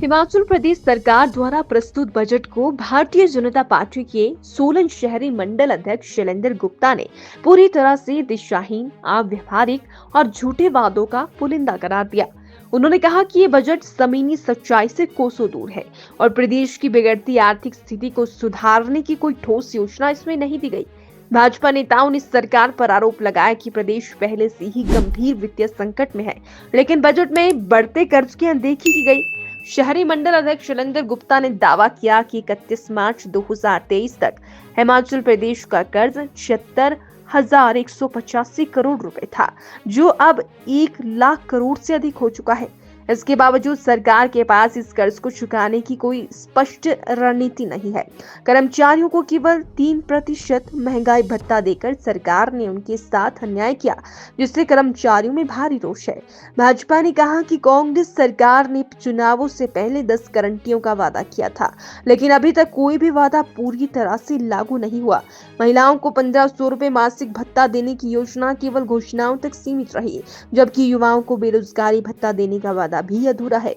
हिमाचल प्रदेश सरकार द्वारा प्रस्तुत बजट को भारतीय जनता पार्टी के सोलन शहरी मंडल अध्यक्ष शैलेंद्र गुप्ता ने पूरी तरह से दिशाहीन, अव्यवहारिक और झूठे वादों का पुलिंदा करार दिया। उन्होंने कहा कि ये बजट जमीनी सच्चाई से कोसों दूर है और प्रदेश की बिगड़ती आर्थिक स्थिति को सुधारने की कोई ठोस योजना इसमें नहीं दी गई। भाजपा नेताओं ने सरकार पर आरोप लगाया कि प्रदेश पहले से ही गंभीर वित्तीय संकट में है, लेकिन बजट में बढ़ते कर्ज की अनदेखी की गई। शहरी मंडल अध्यक्ष शैलेंद्र गुप्ता ने दावा किया कि 31 मार्च 2023 तक हिमाचल प्रदेश का कर्ज 76,185 करोड़ रुपए था, जो अब 1 लाख करोड़ से अधिक हो चुका है। इसके बावजूद सरकार के पास इस कर्ज को चुकाने की कोई स्पष्ट रणनीति नहीं है। कर्मचारियों को केवल 3% महंगाई भत्ता देकर सरकार ने उनके साथ अन्याय किया, जिससे कर्मचारियों में भारी रोष है। भाजपा ने कहा कि कांग्रेस सरकार ने चुनावों से पहले 10 गारंटियों का वादा किया था, लेकिन अभी तक कोई भी वादा पूरी तरह से लागू नहीं हुआ। महिलाओं को 1500 रुपए मासिक भत्ता देने की योजना केवल घोषणाओं तक सीमित रही, जबकि युवाओं को बेरोजगारी भत्ता देने का वादा भी अधूरा है।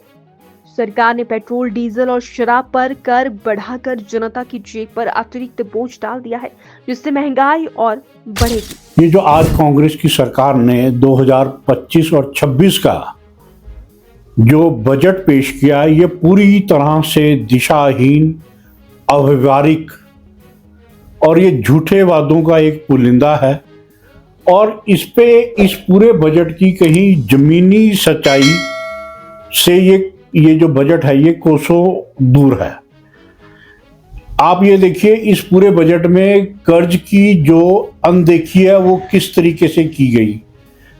सरकार ने पेट्रोल, डीजल और शराब पर कर बढ़ाकर जनता की जेब पर अतिरिक्त बोझ डाल दिया है, जिससे महंगाई और बढ़ेगी। ये जो आज कांग्रेस की सरकार ने 2025 और 26 का जो बजट पेश किया, ये पूरी तरह से दिशाहीन, अव्यवहारिक और ये झूठे वादों का एक पुलिंदा है। और इस पूरे बजट की कहीं जमीनी सच्चाई से ये जो बजट है ये कोसों दूर है। आप ये देखिए, इस पूरे बजट में कर्ज की जो अनदेखी है वो किस तरीके से की गई,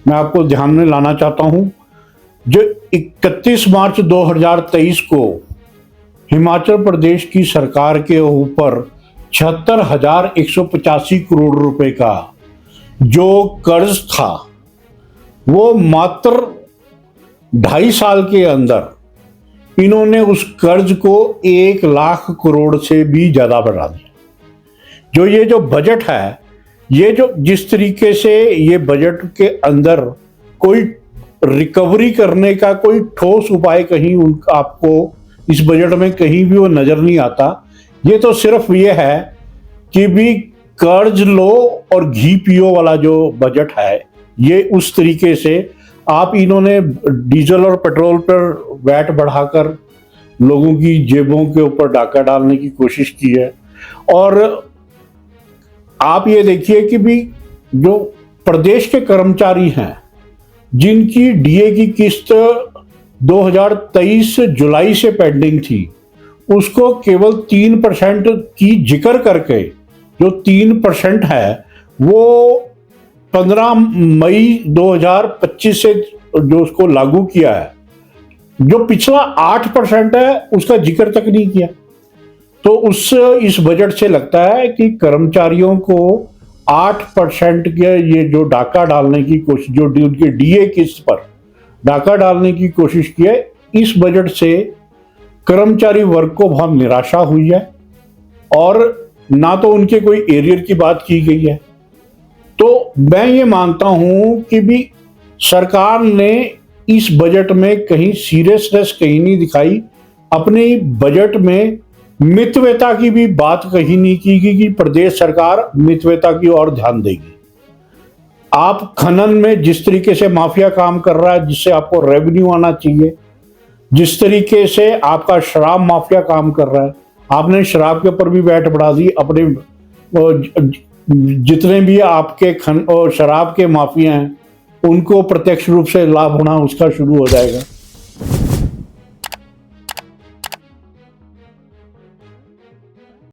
मैं आपको ध्यान में लाना चाहता हूं। जो 31 मार्च 2023 को हिमाचल प्रदेश की सरकार के ऊपर 76,185 करोड़ रुपए का जो कर्ज था, वो मात्र 2.5 साल के अंदर इन्होंने उस कर्ज को 1 लाख करोड़ से भी ज्यादा बढ़ा दिया। जो ये जो बजट है, ये जो जिस तरीके से ये बजट के अंदर कोई रिकवरी करने का कोई ठोस उपाय कहीं आपको इस बजट में कहीं भी वो नजर नहीं आता। ये तो सिर्फ ये है कि भी कर्ज लो और घी पियो वाला जो बजट है, ये उस तरीके से आप इन्होंने डीजल और पेट्रोल पर वैट बढ़ाकर लोगों की जेबों के ऊपर डाका डालने की कोशिश की है। और आप ये देखिए कि भी जो प्रदेश के कर्मचारी हैं जिनकी डीए की किस्त 2023 जुलाई से पेंडिंग थी, उसको केवल 3% की जिक्र करके जो 3% है वो 15 मई 2025 से जो उसको लागू किया है। जो पिछला 8% है उसका जिक्र तक नहीं किया। तो इस बजट से लगता है कि कर्मचारियों को 8% के ये जो डाका डालने की कोशिश, जो उनके डीए किस्त पर डाका डालने की कोशिश की है, इस बजट से कर्मचारी वर्ग को बहुत निराशा हुई है। और ना तो उनके कोई एरियर की बात की गई है। तो मैं ये मानता हूं कि भी सरकार ने इस बजट में कहीं सीरियसनेस कहीं नहीं दिखाई। अपने बजट में मितव्यता की भी बात कहीं नहीं की गई कि प्रदेश सरकार मितव्यता की ओर ध्यान देगी। आप खनन में जिस तरीके से माफिया काम कर रहा है, जिससे आपको रेवेन्यू आना चाहिए, जिस तरीके से आपका शराब माफिया काम कर रहा है, आपने शराब के ऊपर भी वैट बढ़ा दी। अपने जितने भी आपके शराब के माफिया हैं उनको प्रत्यक्ष रूप से लाभ होना उसका शुरू हो जाएगा।